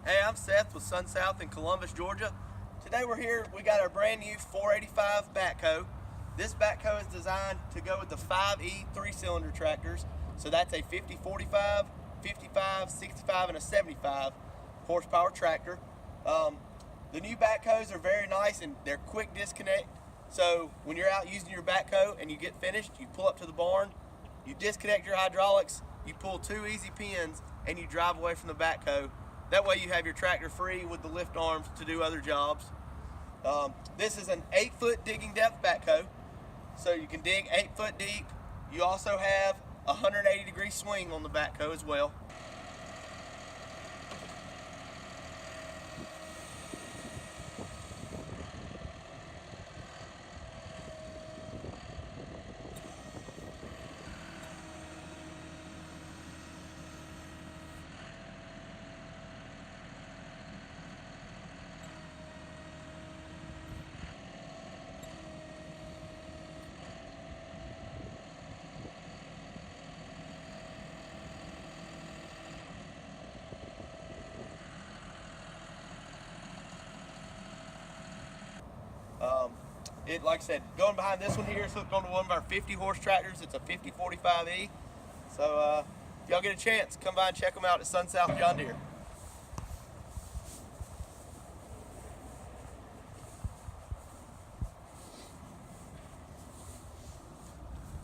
Hey, I'm Seth with SunSouth in Columbus, Georgia. Today we're here, we got our brand new 485 backhoe. This backhoe is designed to go with the 5E 3-cylinder tractors. So that's a 50-45, 55, 65, and a 75 horsepower tractor. The new backhoes are very nice and they're quick disconnect. So when you're out using your backhoe and you get finished, you pull up to the barn, you disconnect your hydraulics, you pull 2 easy pins, and you drive away from the backhoe. That way you have your tractor free with the lift arms to do other jobs. This is an 8-foot digging depth backhoe, so you can dig 8 foot deep. You also have a 180-degree swing on the backhoe as well. Like I said, going behind this one here is hooked onto one of our 50-horse tractors. It's a 50-45E. So if y'all get a chance, come by and check them out at SunSouth John Deere.